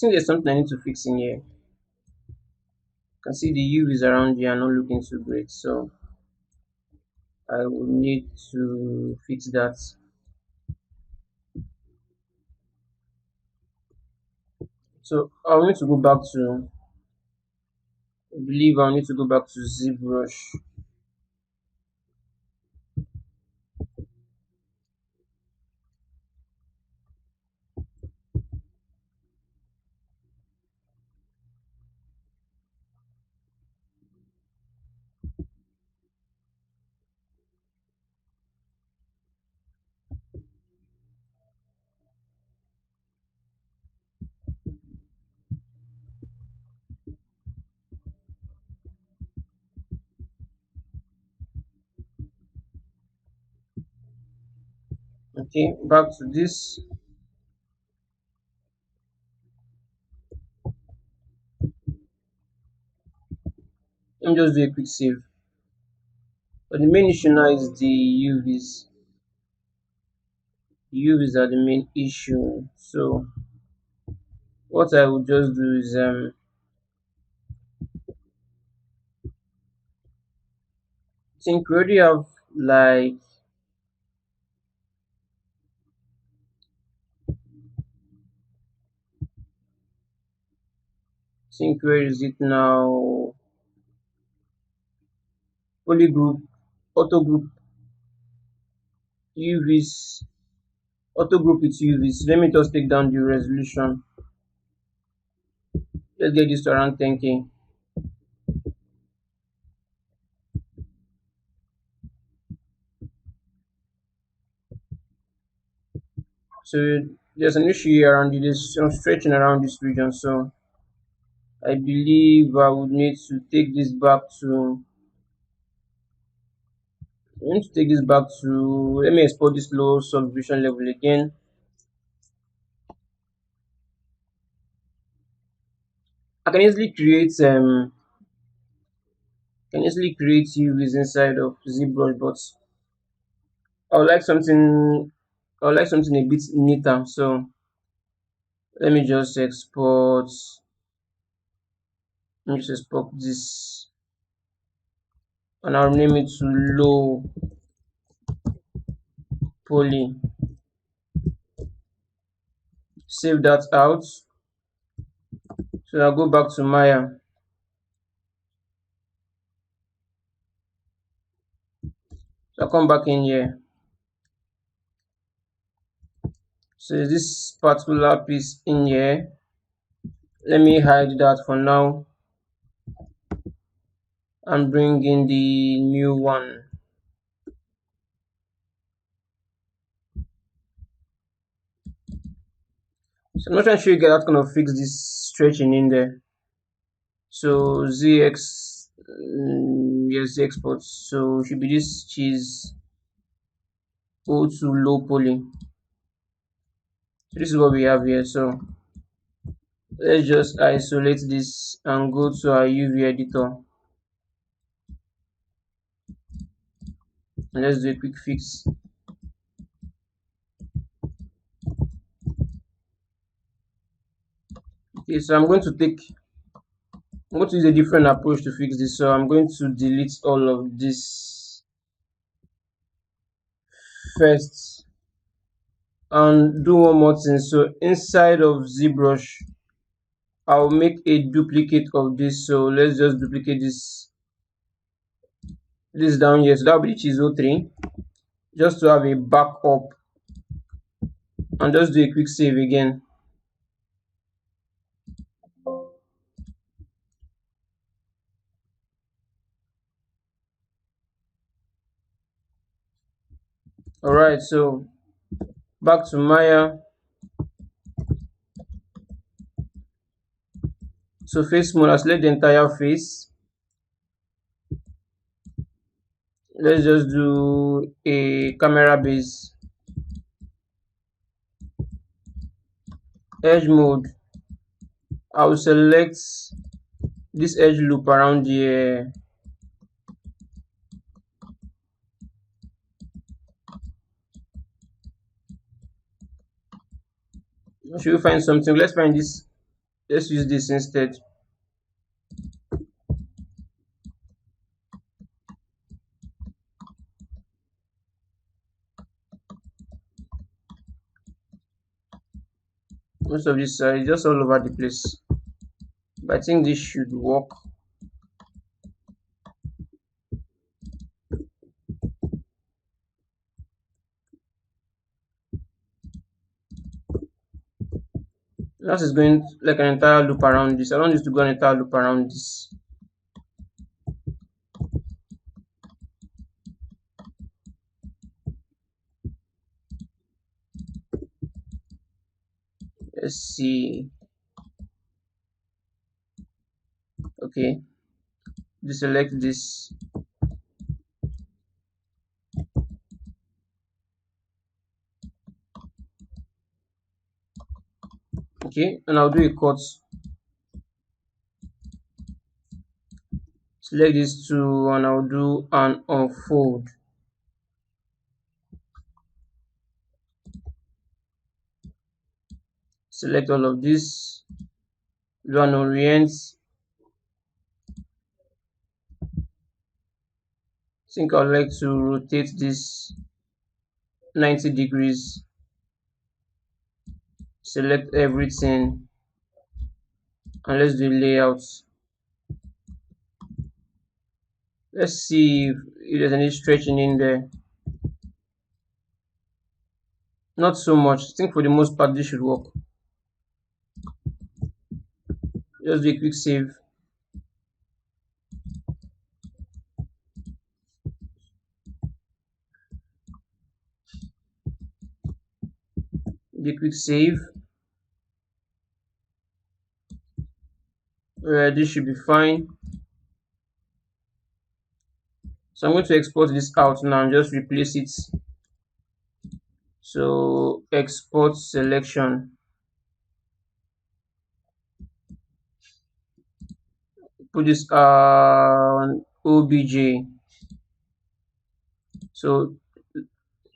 think there's something I need to fix in here. You can see the UVs around here are not looking too great, so I will need to fix that. So I'll need to go back to, I believe I'll need to go back to ZBrush. Okay, back to this. Let me just do a quick save. But the main issue now is the UVs. The UVs are the main issue. So what I will just do is I think we already have like, I think where is it now? Poly group, auto group, UVs, auto group with UVs. Let me just take down the resolution. Let's get this to around 10K. So there's an issue here around it. There's some stretching around this region. So I believe I would need to take this back to, I need to take this back to, let me export this low subdivision level again. I can easily create UVs inside of ZBrush, but I would like something a bit neater. So let me just export, let me just export this, and I'll name it to low poly. Save that out. So I'll go back to Maya. So I'll come back in here. So this particular piece in here, let me hide that for now and bring in the new one. So I'm not trying to show you guys that's gonna fix this stretching in there. So ZX, yes, the export. So should be this cheese go to low poly. So this is what we have here. So let's just isolate this and go to our UV editor. And let's do a quick fix. Okay, so I'm going to use a different approach to fix this. So I'm going to delete all of this first and do one more thing. So inside of ZBrush, I'll make a duplicate of this. So let's just duplicate this down here. So that'll be cheese 03, just to have a backup, and just do a quick save again. Alright, so back to Maya. So face mode, select the entire face. Let's just do a camera base. Edge mode, I will select this edge loop around here. Should we find something? Let's find this Let's use this instead. Most of this is just all over the place, but I think this should work. That is going like an entire loop around this. I don't need to go an entire loop around this. Let's see. Okay, deselect this. Okay, and I'll do a cut. Select these two and I'll do an unfold. Select all of this, do an orient. I think I'd like to rotate this 90 degrees. Select everything and let's do layout. Let's see if there's any stretching in there. Not so much. I think for the most part this should work. Just do a quick save. Do a quick save. This should be fine. So I'm going to export this out now and just replace it. So export selection. Put this on OBJ. So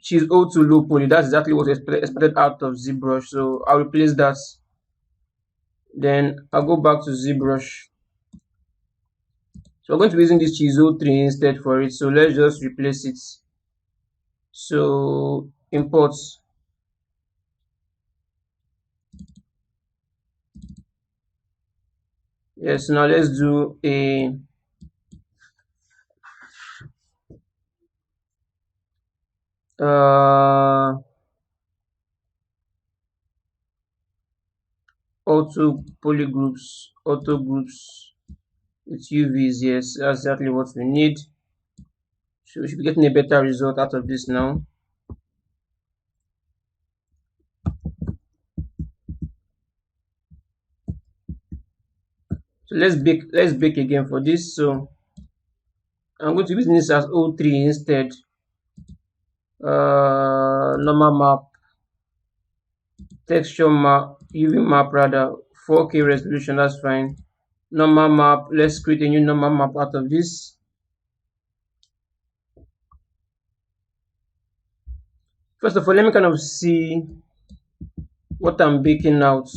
she's O2 low poly. That's exactly what expected out of ZBrush. So I'll replace that. Then I'll go back to ZBrush. So we're going to be using this cheese 03 instead for it. So let's just replace it. So import. Yes, now let's do a auto groups with UVs. Yes, that's exactly what we need. So we should be getting a better result out of this now. So let's bake again for this. So I'm going to be using this as O3 instead. Normal map, texture map, UV map rather, 4K resolution, that's fine. Normal map, let's create a new normal map out of this. First of all, let me kind of see what I'm baking out.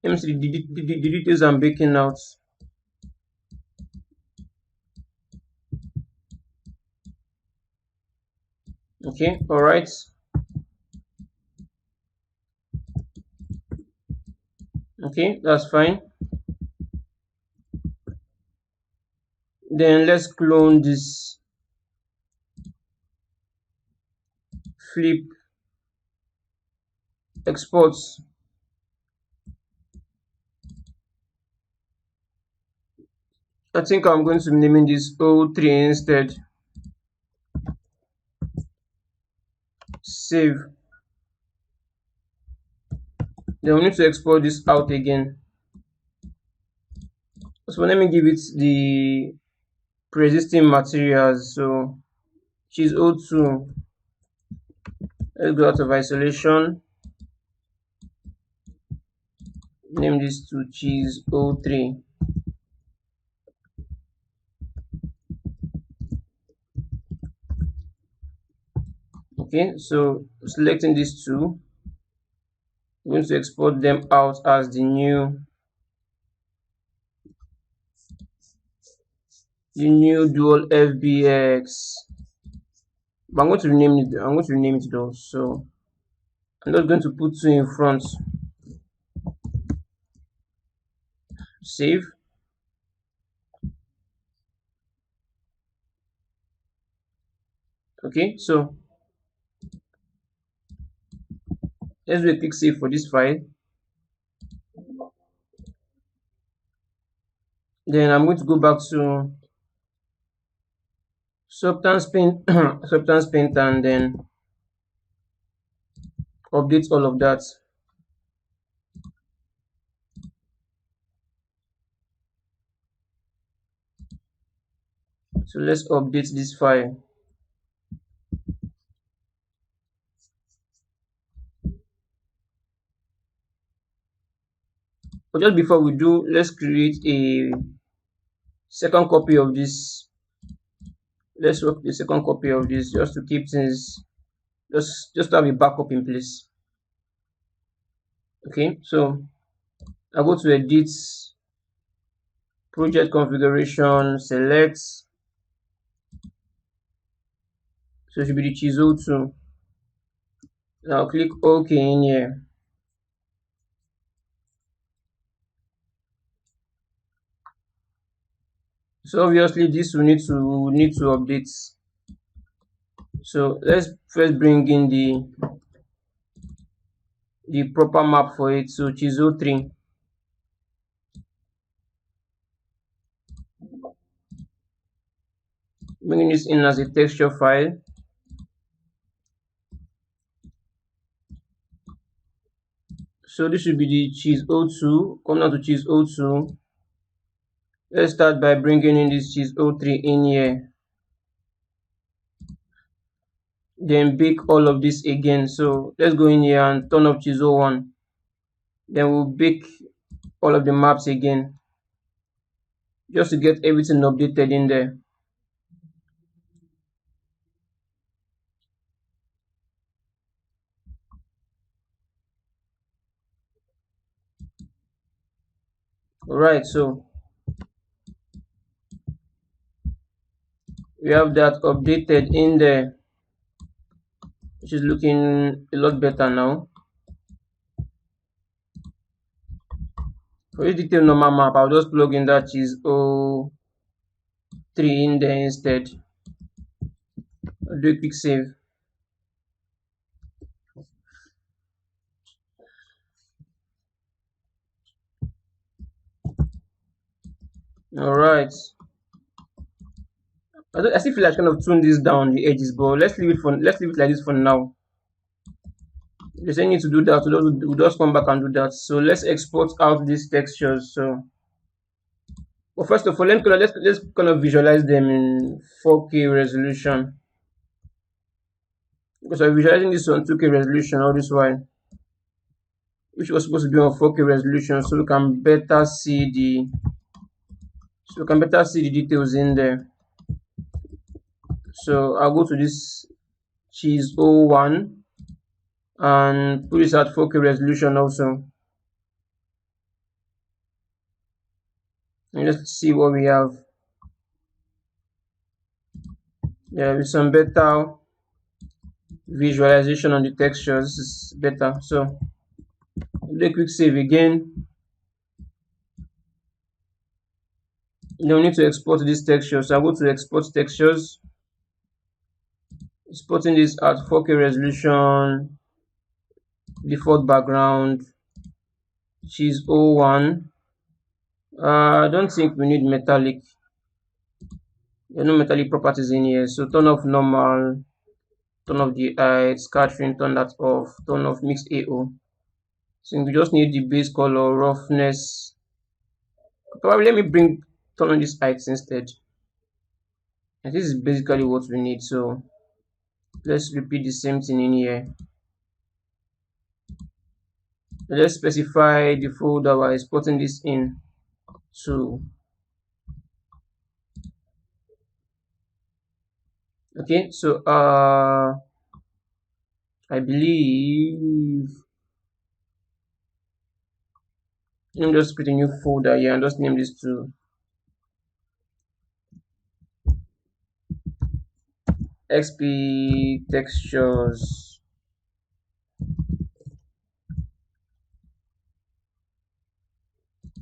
Let me see the details I'm baking out. Okay, all right. Okay, that's fine. Then let's clone this, flip, export. I think I'm going to be naming this O3 instead. Save. Then we need to export this out again. So let me give it the pre-existing materials. So cheese O2. Let's go out of isolation. Name this to cheese O3. Okay, so selecting these two. I'm going to export them out as the new dual FBX. But I'm going to rename it. I'm going to rename it though. So I'm not going to put 2 in front. Save. Okay, so let's do a quick save for this file. Then I'm going to go back to Substance Paint, Substance Paint, and then update all of that. So let's update this file. But just before we do, let's create a second copy of this. Let's work the second copy of this just to keep things, just to have a backup in place. Okay, so I go to edit, project configuration, select. So it should be the chisel tool. Now click OK in here. So obviously this will need to update. So let's first bring in the proper map for it. So chisel 3. Bringing this in as a texture file. So this should be the cheese O2. Come down to cheese O2. Let's start by bringing in this cheese O3 in here. Then bake all of this again. So let's go in here and turn off cheese O1. Then we'll bake all of the maps again, just to get everything updated in there. Alright, so we have that updated in there, which is looking a lot better now. For this detail normal map, I'll just plug in that cheese O3 in there instead. I'll do a quick save. Alright. I still feel like kind of tune this down the edges, but let's leave it like this for now. If there's any need to do that, we'll just come back and do that. So let's export out these textures. So, well, first of all, let's kind of visualize them in 4K resolution, because I'm visualizing this on 2K resolution all this while, which was supposed to be on 4K resolution, so we can better see the details in there. So I'll go to this cheese 01 and put this at 4K resolution also. And let's see what we have. Yeah, with some better visualization on the textures, this is better. So do a quick save again. Then we need to export this texture. So I go to export textures, exporting this at 4K resolution, default background, cheese 01. I don't think we need metallic. There are no metallic properties in here. So turn off normal, turn off the height, scattering, turn that off, turn off mix AO. So we just need the base color, roughness. Probably let me turn on this height instead. And this is basically what we need. So let's repeat the same thing in here. Let's specify the folder we're exporting this in to. Okay, so I believe Let me just create a new folder here and just name this to XP textures.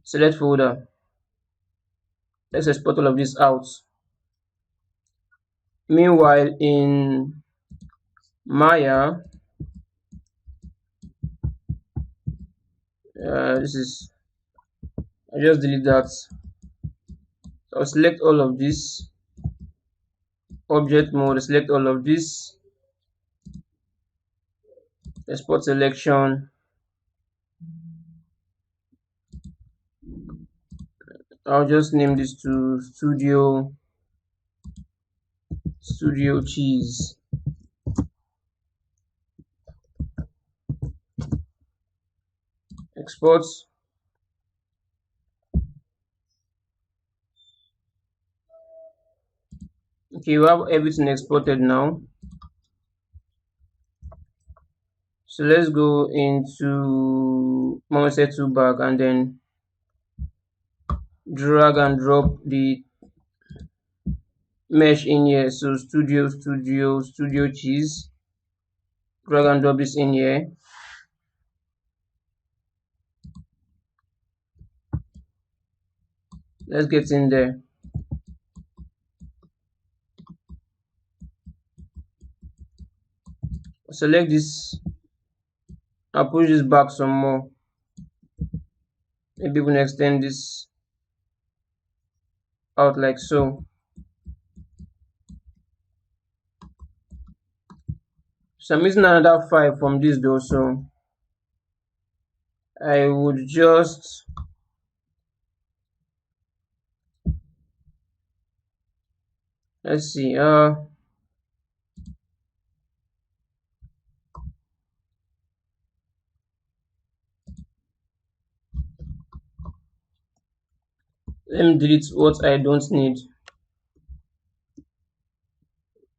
Select folder. Let's export all of this out. Meanwhile, in Maya, this is, I just delete that. I'll select all of this. Object mode, select all of this. Export selection. I'll just name this to Studio Cheese. Export. Okay, we have everything exported now. So let's go into Marmoset Toolbag and then drag and drop the mesh in here. So studio cheese. Drag and drop this in here. Let's get in there. Select this. I'll push this back some more. Maybe we can extend this out like so. So I'm using another file from this though, so I would just let's see. Let me delete what I don't need.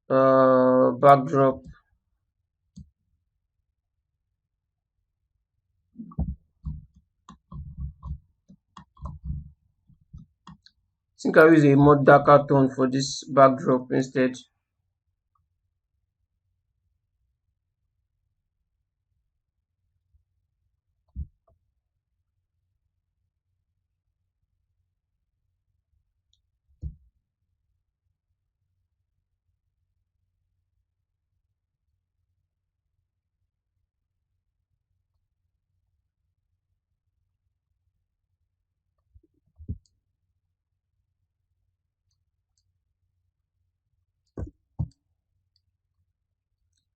Backdrop. I think I'll use a more darker tone for this backdrop instead.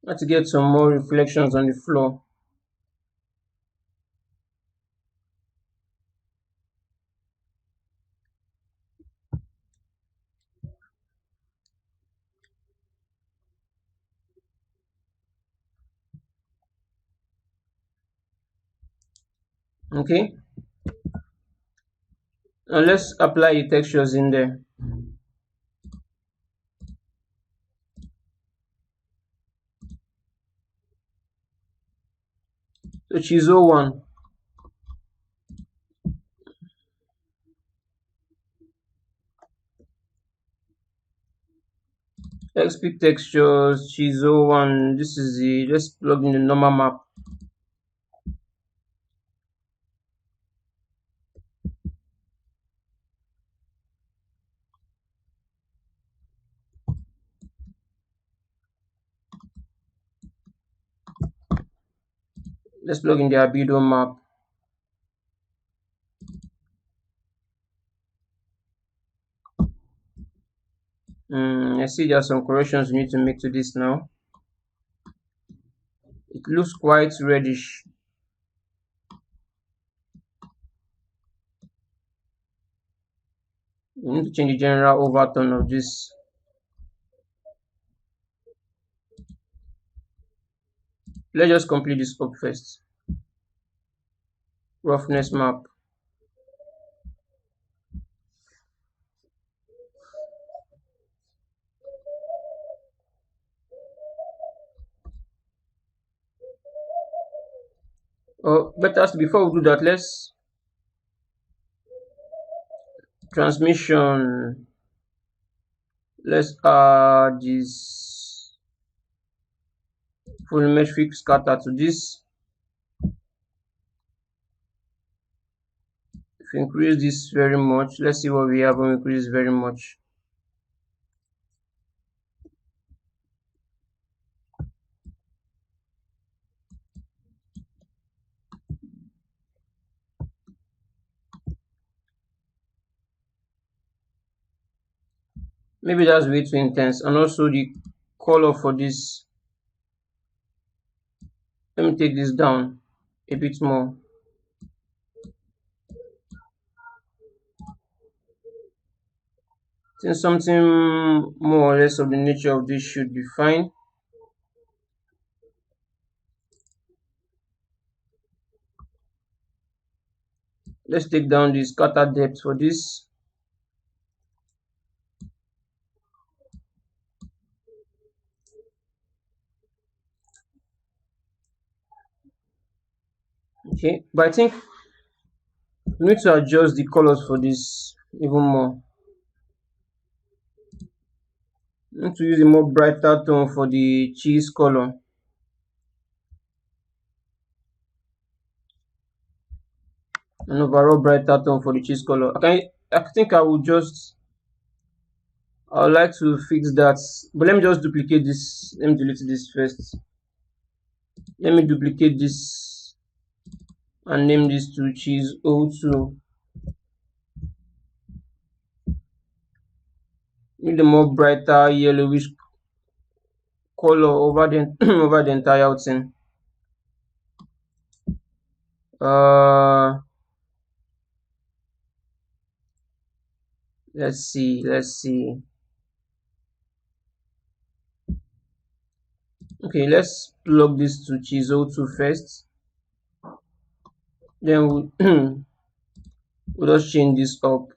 I have to get some more reflections on the floor. Okay, now let's apply the textures in there. So chisel one. XP textures, chisel one. This is the, let's plug in the normal map. Let's plug in the albedo map. I see there are some corrections we need to make to this now. It looks quite reddish. We need to change the general overtone of this. Let's just complete this up first. Roughness map. Oh, better before we do that, let's Transmission, let's add this volumetric scatter to this. If we increase this very much, let's see what we have when we increase very much. Maybe that's way too intense. And also the color for this, let me take this down a bit more. I think something more or less of the nature of this should be fine. Let's take down the scatter depth for this. Okay, but I think we need to adjust the colors for this even more. I need to use a more brighter tone for the cheese color. An overall brighter tone for the cheese color. I think I would like to fix that, but let me just duplicate this. Let me delete this first. Let me duplicate this and name this to cheese 02. Need a more brighter yellowish color over the over the entire thing. Let's see. Okay, let's plug this to cheese 02 first. Then we'll just change this up.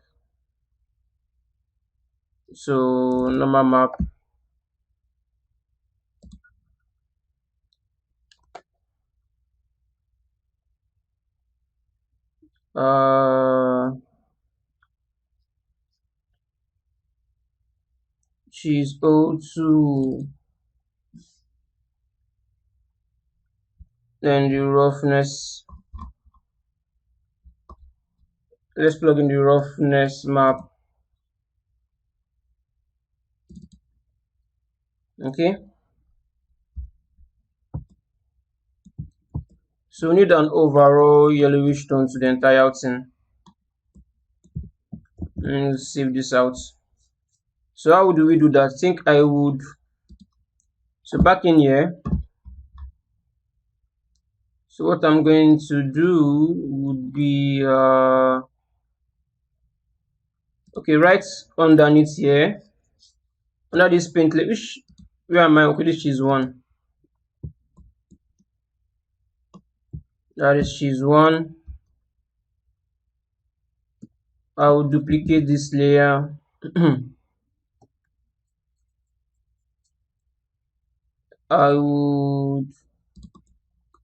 So normal map. Cheese 02. Then the roughness. Let's plug in the roughness map. Okay. So we need an overall yellowish tone to the entire thing. And save this out. So how do we do that? I think I would. So back in here. So what I'm going to do would be okay, right underneath here, under this paint layer, where am I? Okay, this is one. That is cheese 1. I will duplicate this layer. I will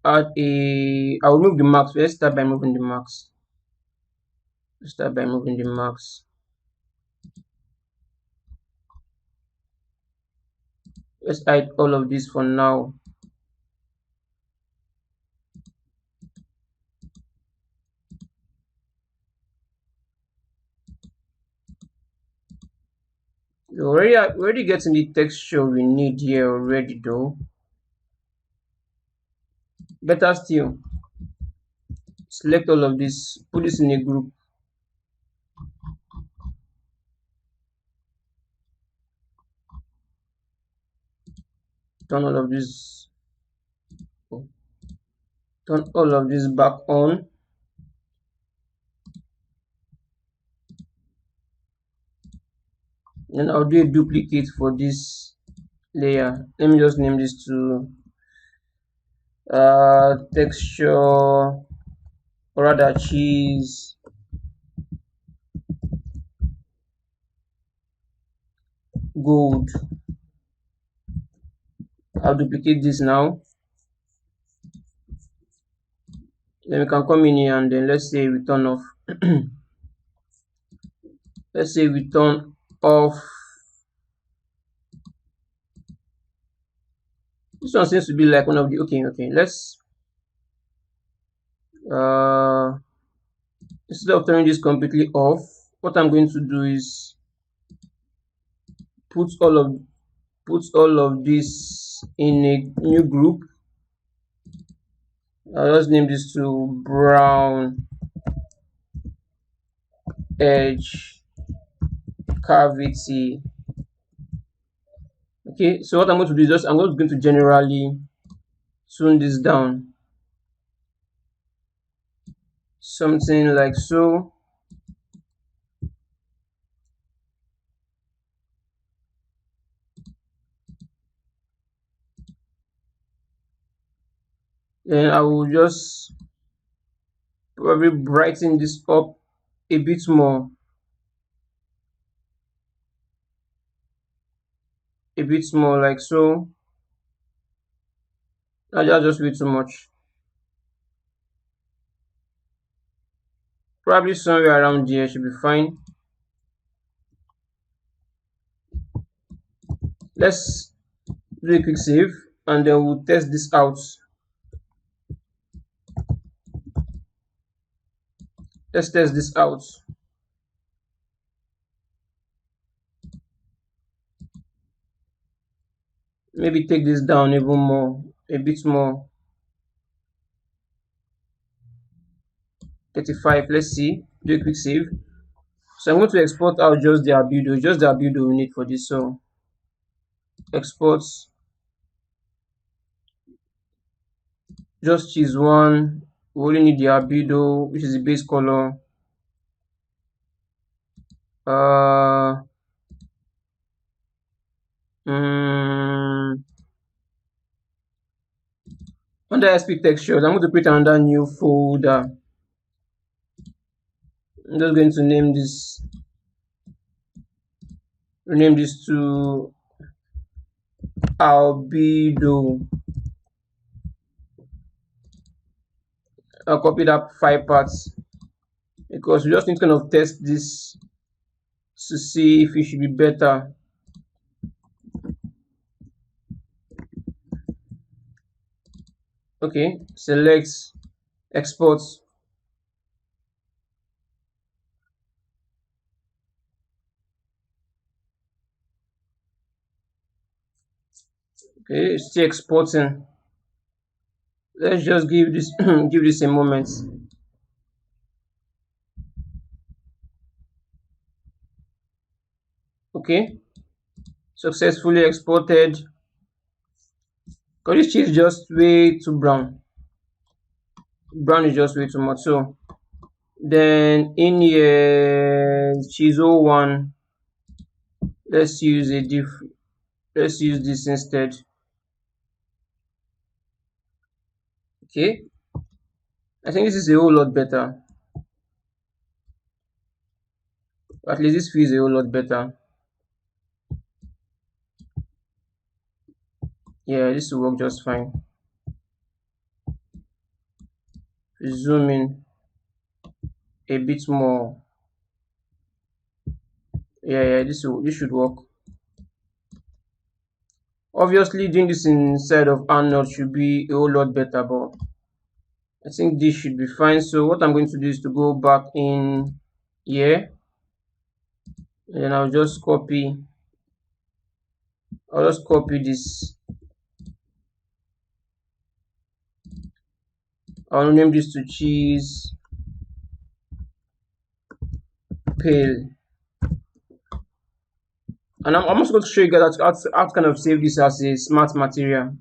move the marks. Let's start by moving the marks. Let's hide all of this for now. We're already getting the texture we need here already though. Better still, select all of this, put this in a group. Turn all of this back on. And I'll do a duplicate for this layer. Let me just name this to texture, or rather cheese gold. I'll duplicate this now. Then we can come in here and then let's say we turn off. let's say we turn off. This one seems to be like one of the okay. Let's uh instead of turning this completely off, what I'm going to do is put all of this in a new group. I'll just name this to brown edge cavity. Okay, so what I'm going to do is just I'm going to generally tune this down, something like so. Then I will just probably brighten this up a bit more, like so. That's just way too much. Probably somewhere around here should be fine. Let's do a quick save and then we'll test this out. Let's test this out. Maybe take this down even more, a bit more. 35. Let's see. Do a quick save. So I'm going to export out just the albedo we need for this. So export just choose one. We only need the albedo, which is the base color. Uh, under SP textures, I'm going to create another new folder. I'm just going to rename this to albedo. I'll copy that 5 parts because we just need to kind of test this to see if it should be better. Okay, select export. Okay, still exporting. Let's just give this give this a moment. Okay, successfully exported. Because this cheese is just way too brown. Brown is just way too much. So then in here cheese 01, let's use this instead. Okay, I think this is a whole lot better. At least this feels a whole lot better. Yeah, this will work just fine. Zoom in a bit more. Yeah, this should work. Obviously, doing this inside of Arnold should be a whole lot better, but I think this should be fine. So what I'm going to do is to go back in here, and then I'll just copy this. I'll name this to cheese pale. And I'm also going to show you guys how to kind of save this as a smart material.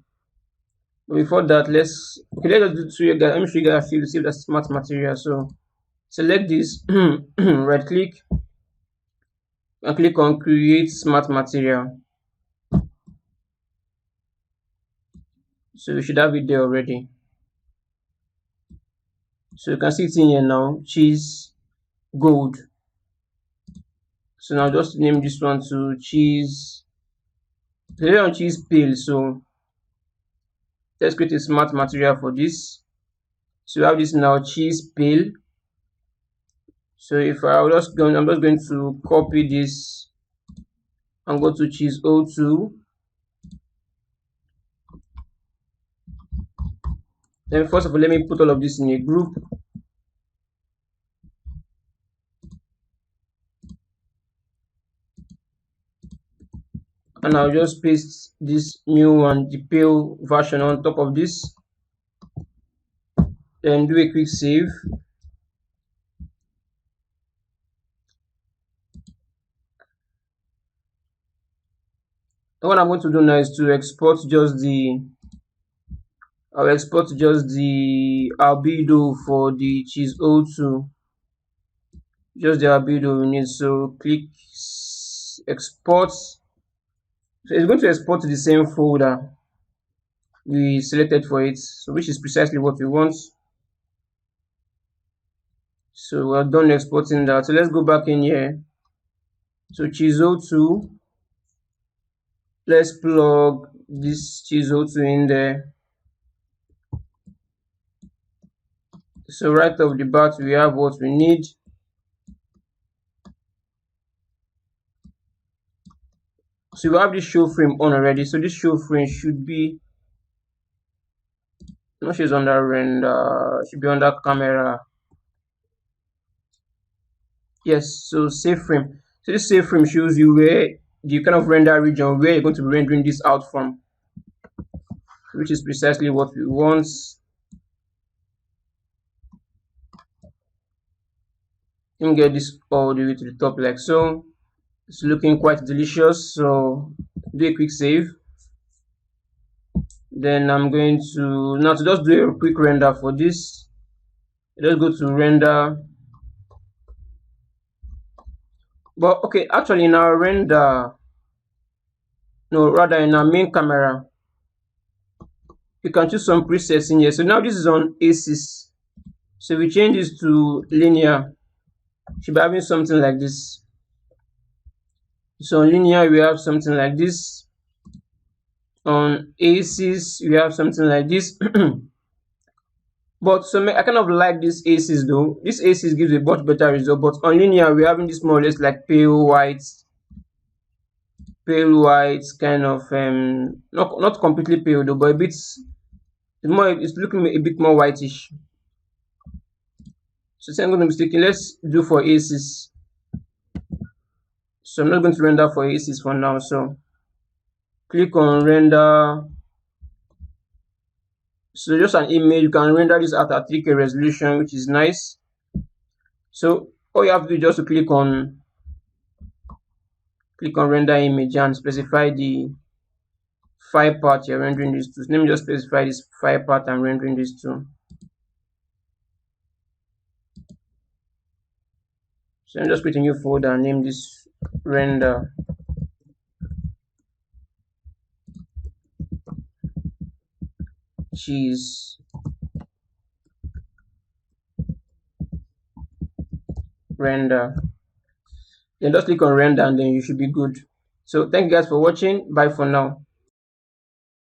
But before that, let me show you guys how to save as smart material. So select this, right click, and click on create smart material. So you should have it there already. So you can see it in here now, cheese gold. So now just name this one to cheese. On cheese pale. So let's create a smart material for this. So we have this now cheese pale. So if I'm just going to copy this and go to cheese 02. Then first of all, let me put all of this in a group. And I'll just paste this new one, the pale version, on top of this. Then do a quick save. And what I'm going to do now is to export just the I'll export just the albedo for the cheese 02. Just the albedo we need. So click export. So it's going to export to the same folder we selected for it, so which is precisely what we want. So we're done exporting that. So let's go back in here. So cheese 02. Let's plug this cheese 02 in there. So right off the bat, we have what we need. So we have this show frame on already. So this show frame should be, no, she's under render, should be under camera. Yes, so save frame. So this save frame shows you where the kind of render region where you're going to be rendering this out from, which is precisely what we want. Let me get this all the way to the top like so. It's looking quite delicious. So do a quick save. Then I'm going to now to just do a quick render for this. Let's go to render. But okay, actually in our render, no, rather in our main camera, you can choose some presets in here. So now this is on axis. So we change this to linear. Should be having something like this. So on linear we have something like this. On axis we have something like this. But so I kind of like this axis though. This axis gives a much better result. But on linear we're having this more or less like pale white kind of not completely pale though, but a bit it's looking a bit more whitish. So since I'm going to be mistaken, let's do for axis. So I'm not going to render for axis for now. So click on render. So just an image, you can render this at a 3K resolution, which is nice. So all you have to do is just to click on render image and specify the file path you're rendering this to. So let me just specify this file path I'm rendering this to. So I'm just creating a new folder and name this render. Cheese render. Then just click on render and then you should be good. So thank you guys for watching. Bye for now.